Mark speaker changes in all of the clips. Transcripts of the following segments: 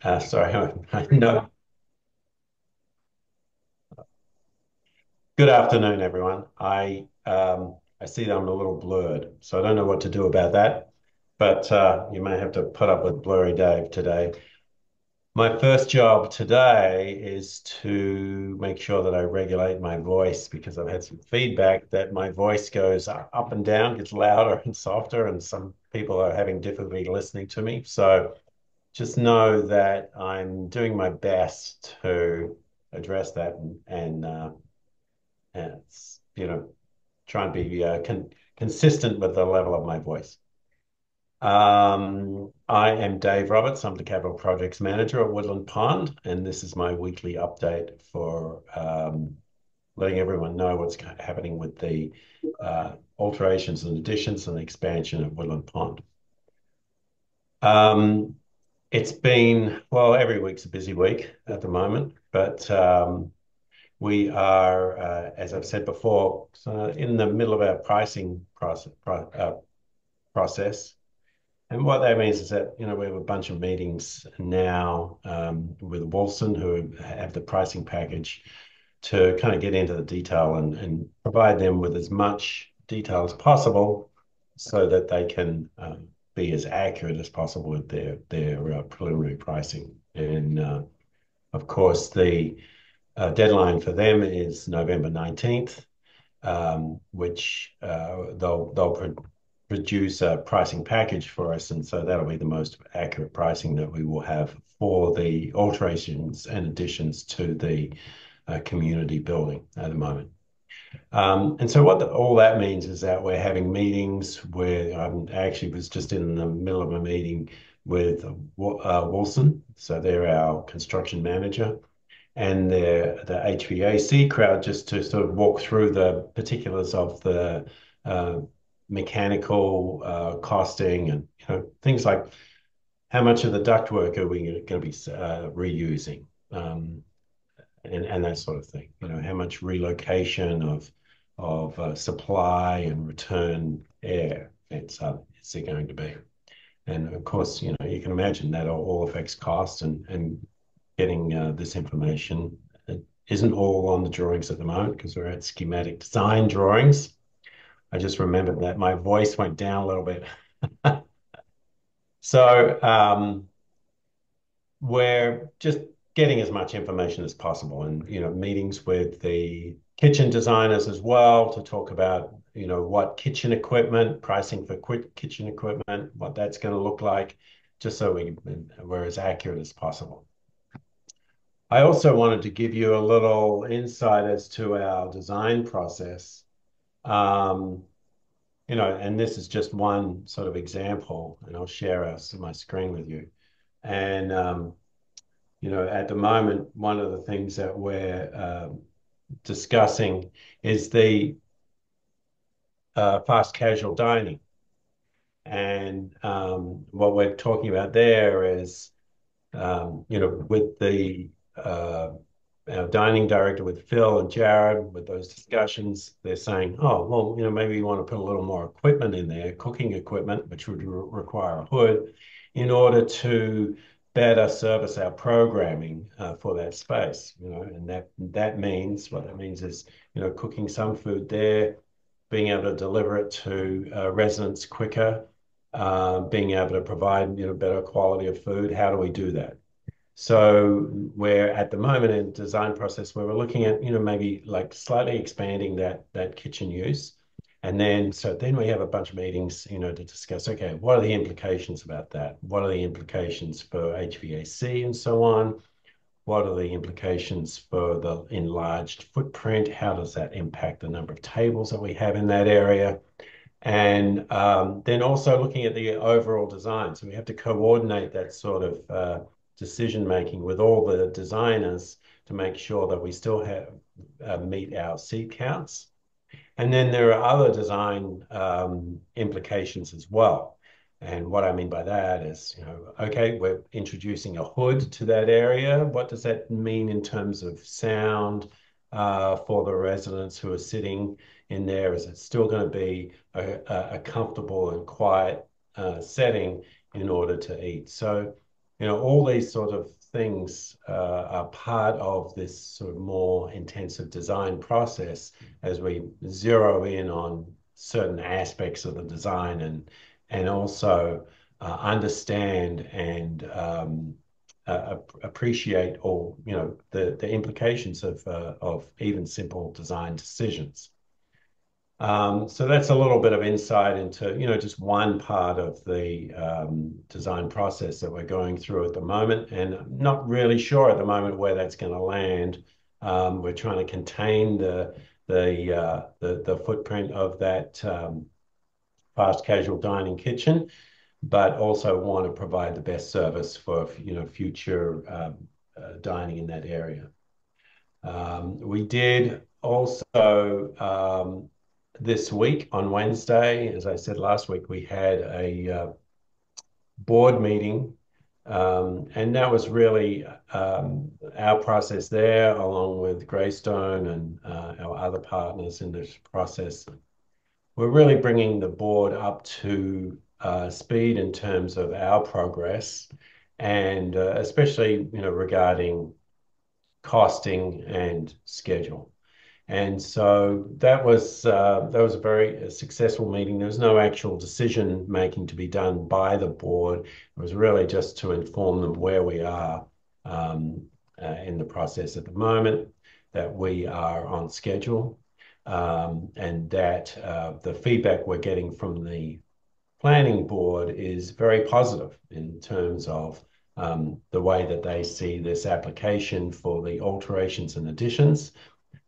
Speaker 1: Sorry, no. Good afternoon, everyone. I see that I'm a little blurred, so I don't know what to do about that. But you may have to put up with Blurry Dave today. My first job today is to make sure that I regulate my voice because I've had some feedback that my voice goes up and down, gets louder and softer, and some people are having difficulty listening to me. So just know that I'm doing my best to address that and try and be consistent with the level of my voice. I am Dave Roberts. I'm the Capital Projects Manager at Woodland Pond, and this is my weekly update for letting everyone know what's happening with the alterations and additions and the expansion of Woodland Pond. Um, it's been, well, every week's a busy week at the moment, but we are, as I've said before, in the middle of our pricing process. And what that means is that, we have a bunch of meetings now with Wolfson who have the pricing package to kind of get into the detail and provide them with as much detail as possible so that they can be as accurate as possible with their preliminary pricing. And of course, the deadline for them is November 19th, which they'll produce a pricing package for us, and so that'll be the most accurate pricing that we will have for the alterations and additions to the community building at the moment. And so what all that means is that we're having meetings where I actually was just in the middle of a meeting with Wilson, so they're our construction manager, and the HVAC crowd just to sort of walk through the particulars of the uh, mechanical costing and things like how much of the ductwork are we going to be reusing, and that sort of thing. How much relocation of supply and return air it's going to be. And of course, you can imagine that all affects cost and getting this information. It isn't all on the drawings at the moment because we're at schematic design drawings. I just remembered that my voice went down a little bit. So we're just getting as much information as possible and, meetings with the kitchen designers as well to talk about, what kitchen equipment, pricing for kitchen equipment, what that's going to look like, just so we're as accurate as possible. I also wanted to give you a little insight as to our design process. Um, and this is just one sort of example, and I'll share my screen with you. And, at the moment, one of the things that we're discussing is the fast casual dining. And what we're talking about there is, with the our dining director, with Phil and Jared, with those discussions, they're saying, oh, well, maybe you want to put a little more equipment in there, cooking equipment, which would require a hood in order to better service our programming for that space, and that means what that means is, cooking some food there, being able to deliver it to residents quicker, being able to provide, better quality of food. How do we do that? So we're at the moment in design process where we're looking at, maybe like slightly expanding that kitchen use. And then we have a bunch of meetings, to discuss, okay, what are the implications about that? What are the implications for HVAC and so on? What are the implications for the enlarged footprint? How does that impact the number of tables that we have in that area? And then also looking at the overall design. So we have to coordinate that sort of decision making with all the designers to make sure that we still have meet our seat counts. And then there are other design implications as well. And what I mean by that is, okay, we're introducing a hood to that area. What does that mean in terms of sound for the residents who are sitting in there? Is it still going to be a comfortable and quiet setting in order to eat? So all these sort of things are part of this sort of more intensive design process as we zero in on certain aspects of the design and also understand and appreciate all the implications of even simple design decisions. So that's a little bit of insight into, just one part of the design process that we're going through at the moment, and I'm not really sure at the moment where that's going to land. We're trying to contain the footprint of that fast casual dining kitchen, but also want to provide the best service for future dining in that area. We did also this week on Wednesday, as I said last week, we had a board meeting, and that was really our process there, along with Greystone and our other partners in this process. We're really bringing the board up to speed in terms of our progress, and especially regarding costing and schedule. And so that was a very successful meeting. There was no actual decision making to be done by the board. It was really just to inform them where we are in the process at the moment, that we are on schedule, and that the feedback we're getting from the planning board is very positive in terms of the way that they see this application for the alterations and additions,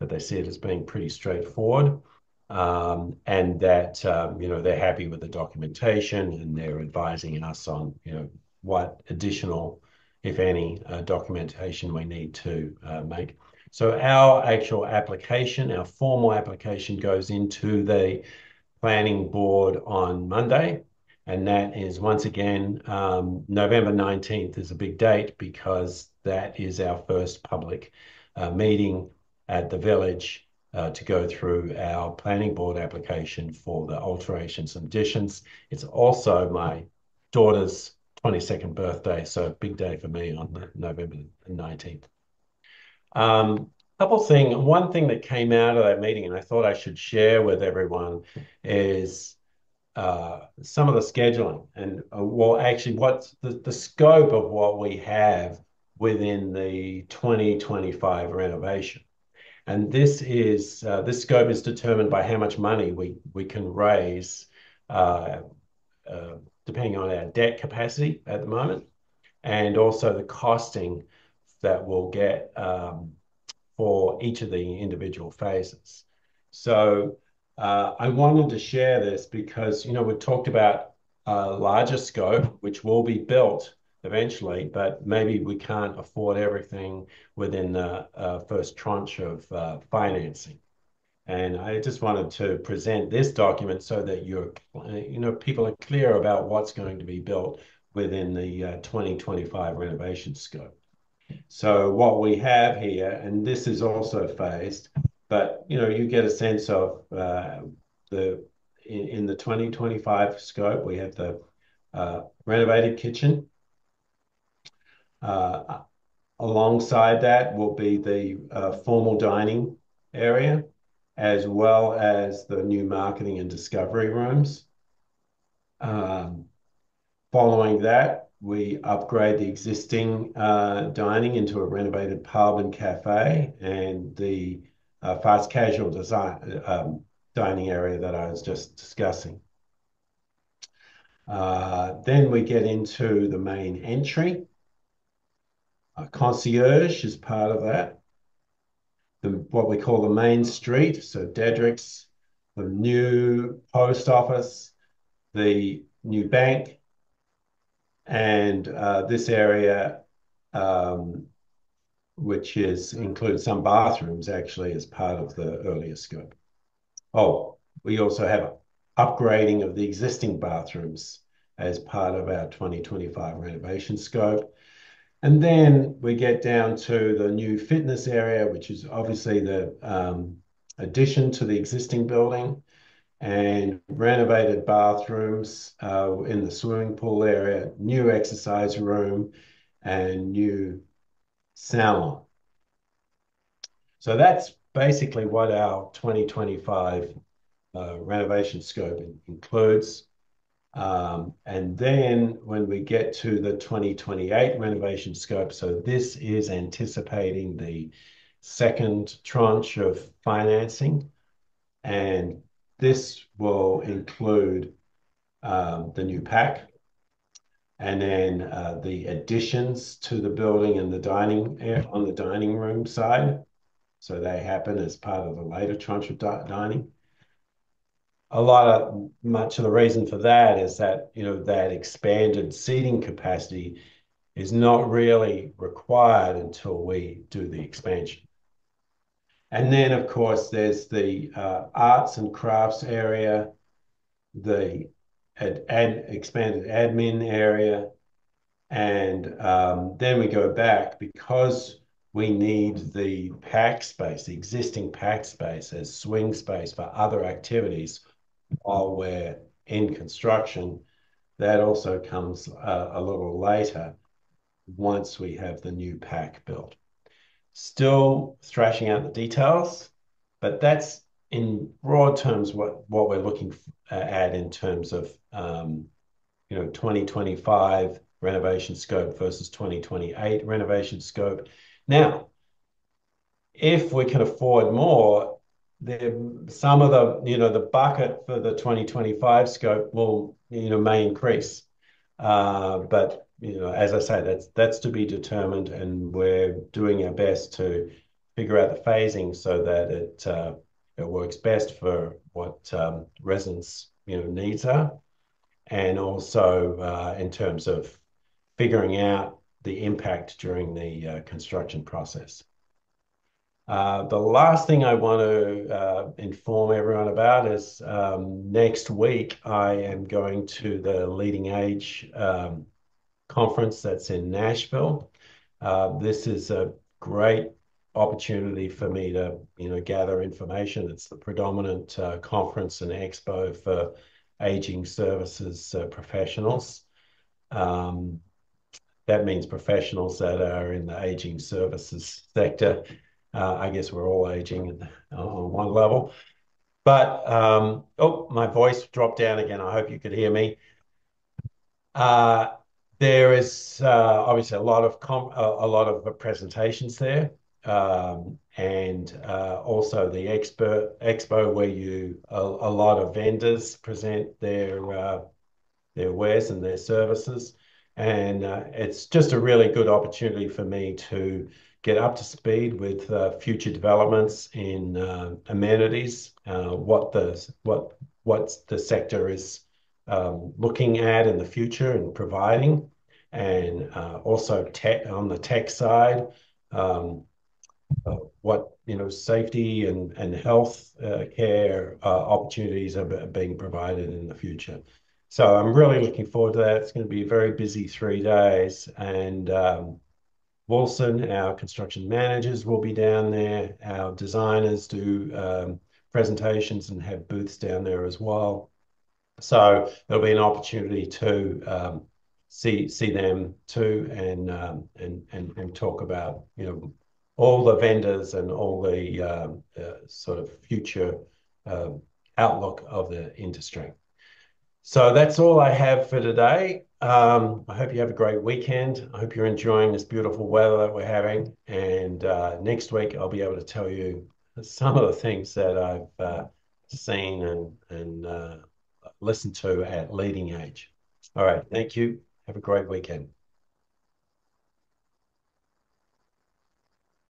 Speaker 1: that they see it as being pretty straightforward, and that they're happy with the documentation, and they're advising us on what additional, if any, documentation we need to make. So our actual application, our formal application, goes into the planning board on Monday. And that is, once again, November 19th is a big date because that is our first public meeting at the village to go through our planning board application for the alterations and additions. It's also my daughter's 22nd birthday, so big day for me on November 19th. One thing that came out of that meeting, and I thought I should share with everyone, is some of the scheduling and well, actually, what's the scope of what we have within the 2025 renovation. And this scope is determined by how much money we can raise, uh, depending on our debt capacity at the moment, and also the costing that we'll get for each of the individual phases. So I wanted to share this because, we've talked about a larger scope, which will be built eventually, but maybe we can't afford everything within the first tranche of financing. And I just wanted to present this document so that people are clear about what's going to be built within the 2025 renovation scope. So what we have here, and this is also phased, but you get a sense of the in the 2025 scope, we have the renovated kitchen. Uh, Alongside that will be the formal dining area, as well as the new marketing and discovery rooms. Um, Following that, we upgrade the existing dining into a renovated pub and cafe, and the fast casual dining area that I was just discussing. Then we get into the main entry. Concierge is part of that. What we call the main street, so Dedrick's, the new post office, the new bank, and this area, um, which includes some bathrooms actually as part of the earlier scope. Oh, we also have upgrading of the existing bathrooms as part of our 2025 renovation scope. And then we get down to the new fitness area, which is obviously the addition to the existing building, and renovated bathrooms in the swimming pool area, new exercise room, and new salon. So that's basically what our 2025 renovation scope includes. And then when we get to the 2028 renovation scope, so this is anticipating the second tranche of financing, and this will include the new pack, and then the additions to the building and the dining on the dining room side. So they happen as part of the later tranche of dining. Much of the reason for that is that, that expanded seating capacity is not really required until we do the expansion. And then, of course, there's the arts and crafts area, the expanded admin area, and then we go back because we need the pack space, the existing pack space as swing space for other activities while we're in construction. That also comes a little later once we have the new pack built. Still thrashing out the details, but that's in broad terms what we're looking at in terms of 2025 renovation scope versus 2028 renovation scope. Now, if we can afford more, some of the bucket for the 2025 scope will may increase. But as I say, that's to be determined, and we're doing our best to figure out the phasing so that it works best for what residents needs are, and also in terms of figuring out the impact during the construction process. The last thing I want to inform everyone about is next week I am going to the Leading Age conference that's in Nashville. This is a great opportunity for me to, gather information. It's the predominant conference and expo for aging services professionals. That means professionals that are in the aging services sector. I guess we're all aging on one level. But oh, my voice dropped down again. I hope you could hear me. Uh, there is obviously a lot of presentations there, and also the expo where a lot of vendors present their wares and their services. And it's just a really good opportunity for me to get up to speed with future developments in amenities, what the sector is looking at in the future and providing, and also tech on the tech side, what safety and health care opportunities are being provided in the future. So I'm really looking forward to that. It's going to be a very busy 3 days, and Wilson, our construction managers, will be down there. Our designers do presentations and have booths down there as well. So there'll be an opportunity to see them too, and talk about all the vendors and all the sort of future uh, outlook of the industry. So that's all I have for today. I hope you have a great weekend. I hope you're enjoying this beautiful weather that we're having. And next week, I'll be able to tell you some of the things that I've seen and listened to at Leading Age. All right. Thank you. Have a great weekend.